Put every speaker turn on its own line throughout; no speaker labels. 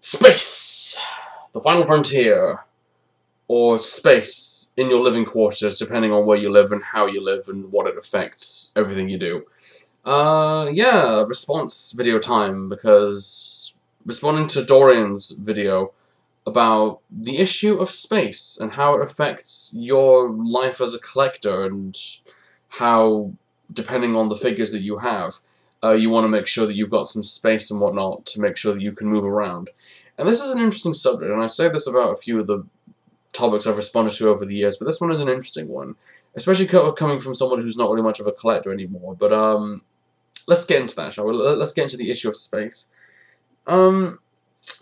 Space! The final frontier. Or space in your living quarters, depending on where you live and how you live and what it affects everything you do. Yeah, response video time, because responding to Dorian's video about the issue of space and how it affects your life as a collector and how, depending on the figures that you have, you want to make sure that you've got some space and whatnot to make sure that you can move around. And this is an interesting subject, and I say this about a few of the topics I've responded to over the years, but this one is an interesting one, especially coming from someone who's not really much of a collector anymore. But let's get into that, shall we? Let's get into the issue of space. Now,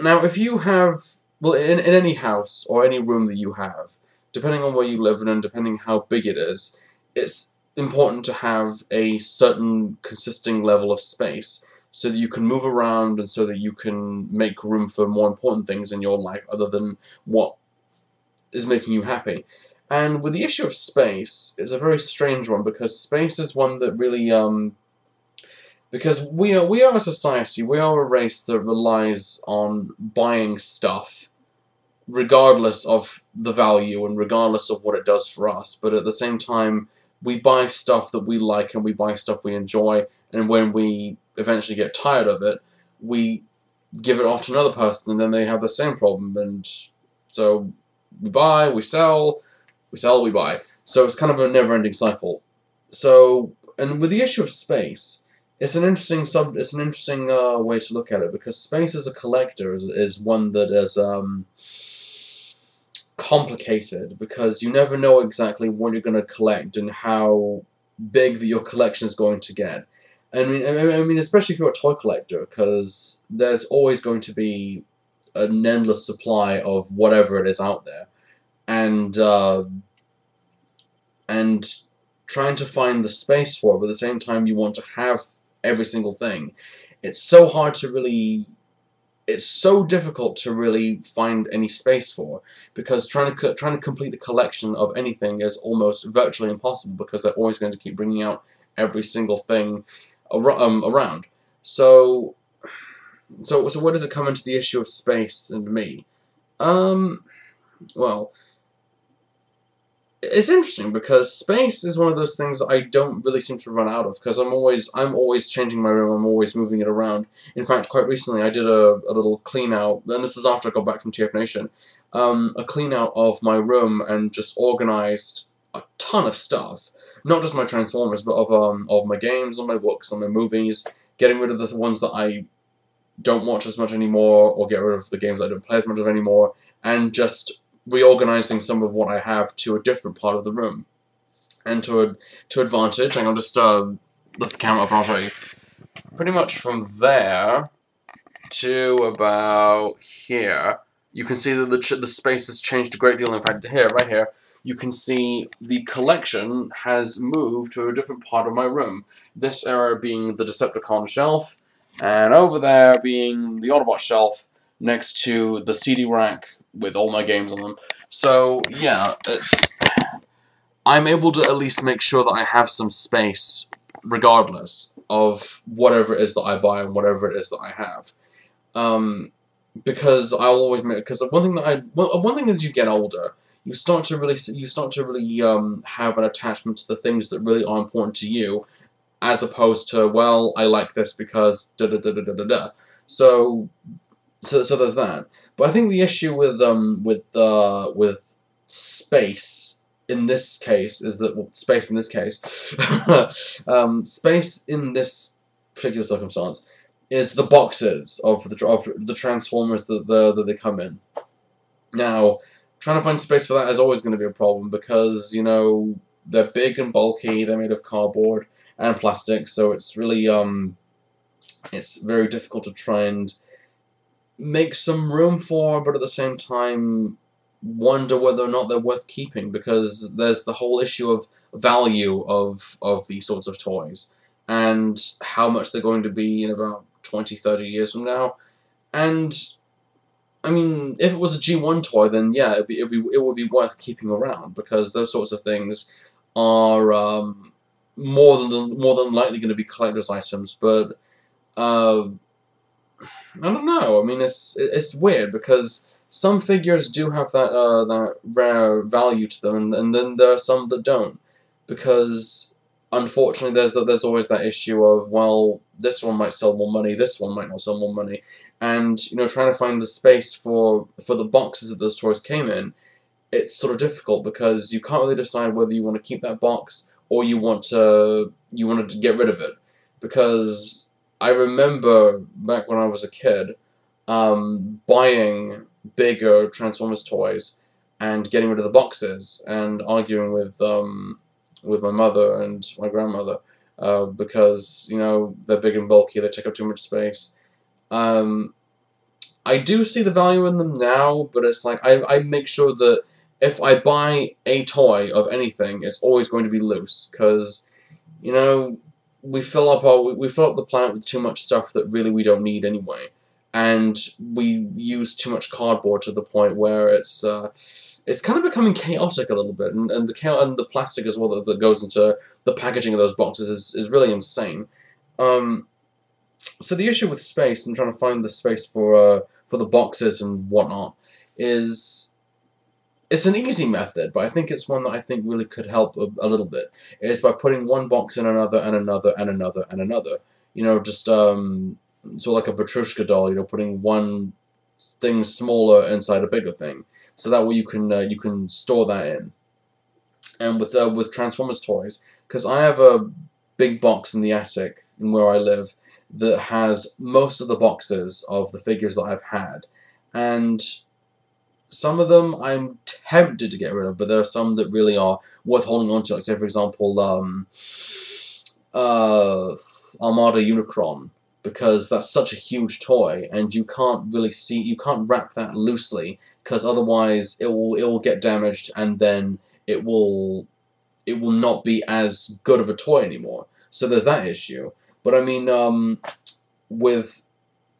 if you have, well, in any house or any room that you have, depending on where you live and depending how big it is, it's important to have a certain consisting level of space so that you can move around and so that you can make room for more important things in your life other than what is making you happy. And with the issue of space, it's a very strange one, because space is one that really, because we are a society, we are a race that relies on buying stuff, regardless of the value and regardless of what it does for us, but at the same time, we buy stuff that we like and we buy stuff we enjoy, and when we eventually get tired of it, we give it off to another person, and then they have the same problem, and so we buy, we sell, we buy. So it's kind of a never-ending cycle. So, and with the issue of space, it's an interesting way to look at it, because space as a collector is one that is complicated, because you never know exactly what you're going to collect and how big that your collection is going to get. I mean, especially if you're a toy collector, because there's always going to be an endless supply of whatever it is out there, and trying to find the space for it, but at the same time you want to have every single thing. It's so hard to really, it's so difficult to really find any space for, because trying to complete a collection of anything is almost virtually impossible, because they're always going to keep bringing out every single thing around. So where does it come into the issue of space and me? Well, it's interesting, because space is one of those things that I don't really seem to run out of, because I'm always changing my room, I'm always moving it around. In fact, quite recently I did a little clean out, and this is after I got back from TF Nation, a clean out of my room and just organized a ton of stuff. Not just my Transformers, but of my games, of my books, of my movies, getting rid of the ones that I don't watch as much anymore, or get rid of the games I don't play as much of anymore, and just reorganizing some of what I have to a different part of the room. And to advantage, and I'll just lift the camera up and I'll show you. Pretty much from there to about here, you can see that the space has changed a great deal. In fact, here, right here, you can see the collection has moved to a different part of my room. This area being the Decepticon shelf, and over there being the Autobot shelf, next to the CD rack with all my games on them. So, yeah, I'm able to at least make sure that I have some space, regardless of whatever it is that I buy and whatever it is that I have. Because I'll always make, because one thing as you get older, you start to really have an attachment to the things that really are important to you, as opposed to, well, I like this because da da da da da da da. So there's that. But I think the issue with space in this case is that, well, space in this case, space in this particular circumstance is the boxes of the Transformers that they come in. Now, trying to find space for that is always going to be a problem, because, you know, they're big and bulky, they're made of cardboard and plastic, so it's really it's very difficult to try and make some room for, but at the same time wonder whether or not they're worth keeping, because there's the whole issue of value of these sorts of toys, and how much they're going to be in about 20-30 years from now. And I mean, if it was a G1 toy, then yeah, it would be worth keeping around, because those sorts of things are more than likely going to be collector's items. But I don't know. I mean, it's weird because some figures do have that rare value to them, and then there are some that don't, because unfortunately there's always that issue of, well, this one might sell more money, this one might not sell more money, and trying to find the space for the boxes that those toys came in, it's sort of difficult because you can't really decide whether you want to keep that box or you wanted to get rid of it, because I remember back when I was a kid, buying bigger Transformers toys and getting rid of the boxes and arguing with my mother and my grandmother, because they're big and bulky, they take up too much space. Um, I do see the value in them now, but it's like I make sure that if I buy a toy of anything, it's always going to be loose, because we fill up the planet with too much stuff that really we don't need anyway, and we use too much cardboard to the point where it's kind of becoming chaotic a little bit, and the plastic as well that goes into the packaging of those boxes is really insane. Um, so the issue with space and trying to find the space for the boxes and whatnot is, it's an easy method, but I think it's one that I think really could help a little bit. Is by putting one box in another and another and another and another. Just so like a Petrushka doll. Putting one thing smaller inside a bigger thing, so that way you can store that in. And with Transformers toys, because I have a big box in the attic in where I live that has most of the boxes of the figures that I've had, and some of them I'm tempted to get rid of, but there are some that really are worth holding on to. Like, say, for example, Armada Unicron, because that's such a huge toy, and you can't wrap that loosely, because otherwise it will get damaged, and then it will not be as good of a toy anymore. So there's that issue. But I mean, with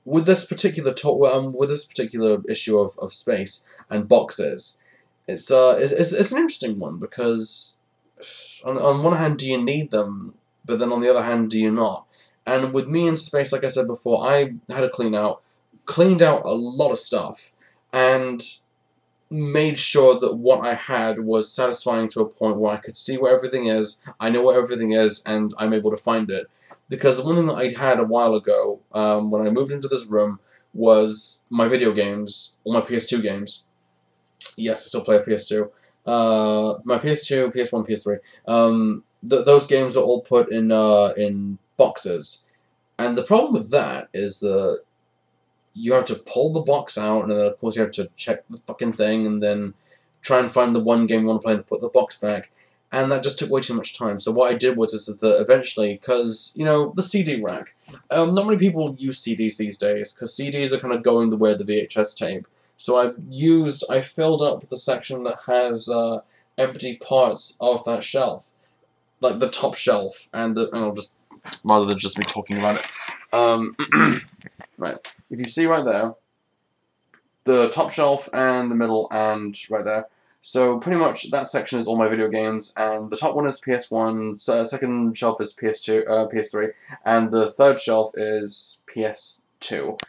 this particular with this particular issue of space and boxes, it's an interesting one, because on one hand, do you need them, but then on the other hand, do you not? And with me in space, like I said before, I had to cleaned out a lot of stuff, and made sure that what I had was satisfying to a point where I could see where everything is, I know where everything is, and I'm able to find it. Because the one thing that I had a while ago, when I moved into this room, was my video games, all my PS2 games. Yes, I still play a PS2. My PS2, PS1, PS3. Those games are all put in boxes. And the problem with that is that you have to pull the box out, and then of course you have to check the fucking thing, and then try and find the one game you want to play and put the box back, and that just took way too much time. So what I did was that eventually, because, the CD rack, not many people use CDs these days, because CDs are kind of going the way of the VHS tape. So I filled up the section that has empty parts of that shelf, like the top shelf, and I'll just, rather than just me talking about it, right. If you see right there, the top shelf and the middle and right there. So pretty much that section is all my video games, and the top one is PS1, second shelf is PS2, PS3, and the third shelf is PS2.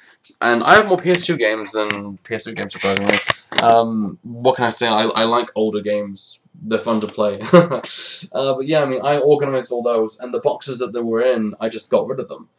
And I have more PS2 games than PS3 games, surprisingly. What can I say? I like older games. They're fun to play. But yeah, I mean, I organized all those, and the boxes that they were in, I just got rid of them.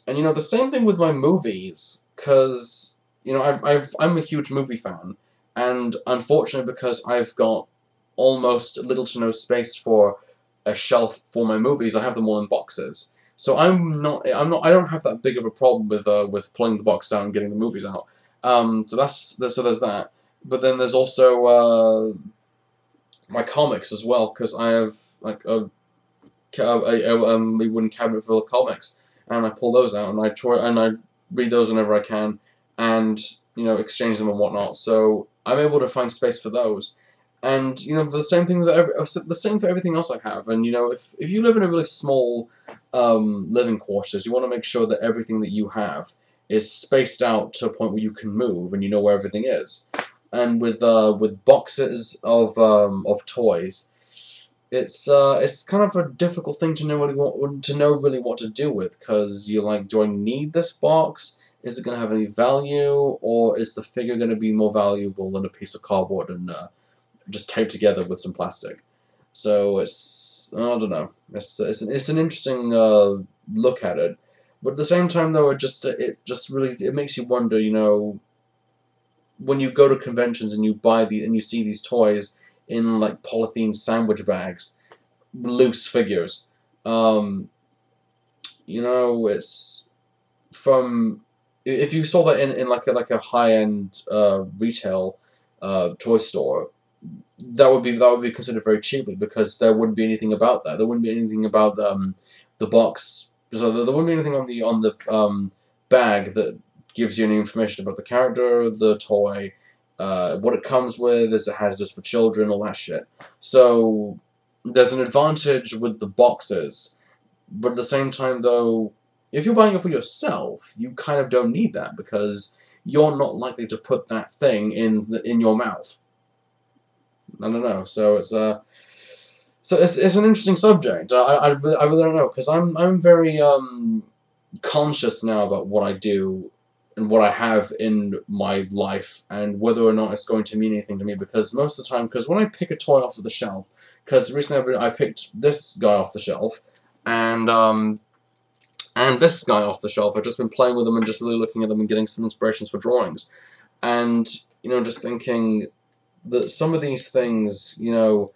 And the same thing with my movies, because I'm a huge movie fan, and unfortunately, because I've got almost little to no space for a shelf for my movies, I have them all in boxes. So I don't have that big of a problem with pulling the box out and getting the movies out. So there's that. But then there's also my comics as well, because I have like a wooden cabinet full of comics, and I pull those out, and I read those whenever I can, and exchange them and whatnot. So I'm able to find space for those, and the same thing the same for everything else I have. And if you live in a really small living quarters, you want to make sure that everything that you have is spaced out to a point where you can move and you know where everything is. And with boxes of toys, it's kind of a difficult thing to know really what to do with, because you're like, do I need this box? Is it going to have any value, or is the figure going to be more valuable than a piece of cardboard and just taped together with some plastic? So it's, I don't know. It's an interesting look at it, but at the same time though, it just really makes you wonder. You know, when you go to conventions and you buy and you see these toys in like polythene sandwich bags, loose figures. You know, it's from, if you saw that in like a high end retail toy store, that would be considered very cheaply, because there wouldn't be anything about that. There wouldn't be anything about the box. So there wouldn't be anything on the bag that gives you any information about the character, the toy, what it comes with, is it hazardous for children, all that shit. So there's an advantage with the boxes, but at the same time though, if you're buying it for yourself, you kind of don't need that, because you're not likely to put that thing in your mouth. I don't know. So it's it's an interesting subject. I really don't know, because I'm very conscious now about what I do and what I have in my life, and whether or not it's going to mean anything to me. Because most of the time, because when I pick a toy off of the shelf, because recently I picked this guy off the shelf, and this guy off the shelf. I've just been playing with them and just really looking at them and getting some inspirations for drawings, and you know, just thinking that some of these things, you know,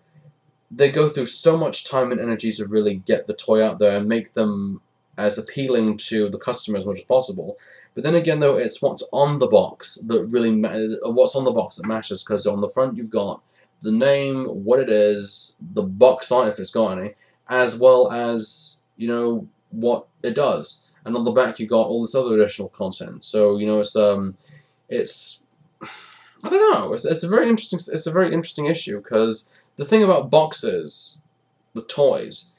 they go through so much time and energy to really get the toy out there and make them as appealing to the customer as much as possible. But then again, though, it's what's on the box that really what's on the box that matters, because on the front you've got the name, what it is, the box art if it's got any, as well as, you know, what it does, and on the back you got all this other additional content. So you know, it's I don't know. It's a very interesting issue, because the thing about boxes, the toys,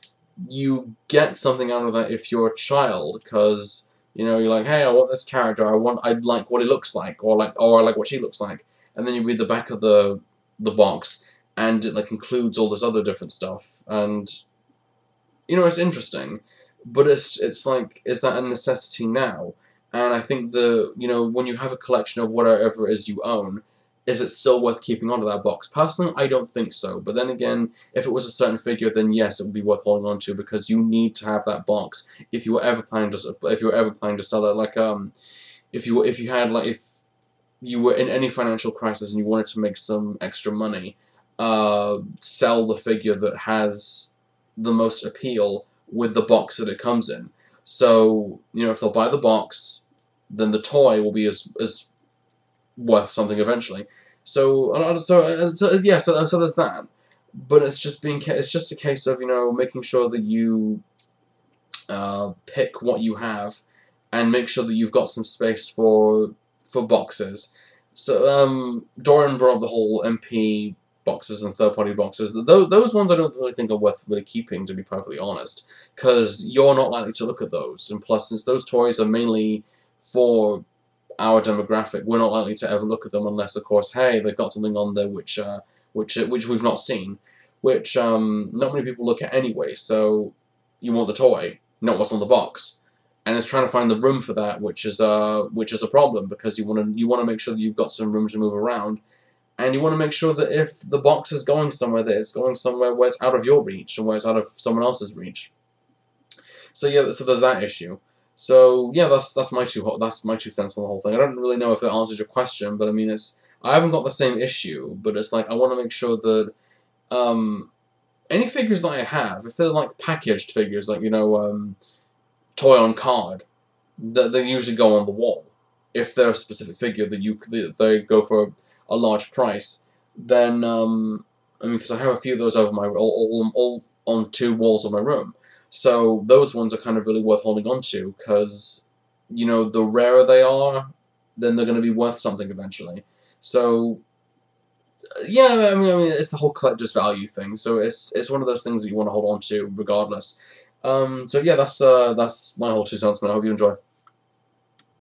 you get something out of that if you're a child, because you know, you're like, hey, I want this character, I like what he looks like, or I like what she looks like, and then you read the back of the box, and it like includes all this other different stuff, and you know, it's interesting, but it's like, is that a necessity now? And I think you know, when you have a collection of whatever it is you own, is it still worth keeping onto that box? Personally, I don't think so. But then again, if it was a certain figure, then yes, it would be worth holding on to, because you need to have that box if you were ever planning to sell it. Like if you were in any financial crisis and you wanted to make some extra money, sell the figure that has the most appeal with the box that it comes in. So, you know, if they'll buy the box, then the toy will be as worth something eventually. So there's that. But it's just a case of, you know, making sure that you pick what you have, and make sure that you've got some space for boxes. So Dorian brought up the whole MP boxes and third-party boxes. Those ones I don't really think are worth really keeping, to be perfectly honest, because you're not likely to look at those, and plus, since those toys are mainly for our demographic, we're not likely to ever look at them unless, of course, hey, they've got something on there which we've not seen, which not many people look at anyway. So you want the toy, not what's on the box, and it's trying to find the room for that, which is a problem, because you want to make sure that you've got some room to move around. And you want to make sure that if the box is going somewhere, that it's going somewhere where it's out of your reach, and where it's out of someone else's reach. So yeah, so there's that issue. So yeah, that's my two cents on the whole thing. I don't really know if that answers your question, but I mean, I haven't got the same issue, but it's like I want to make sure that any figures that I have, if they're like packaged figures, like, you know, toy on card, that they usually go on the wall. If they're a specific figure that they go for a large price, then I mean, because I have a few of those over all on 2 walls of my room, so those ones are kind of really worth holding on to, because, you know, the rarer they are, then they're going to be worth something eventually. So yeah, I mean, it's the whole collector's value thing. So it's one of those things that you want to hold on to regardless. So yeah, that's my whole 2 cents, and I hope you enjoy.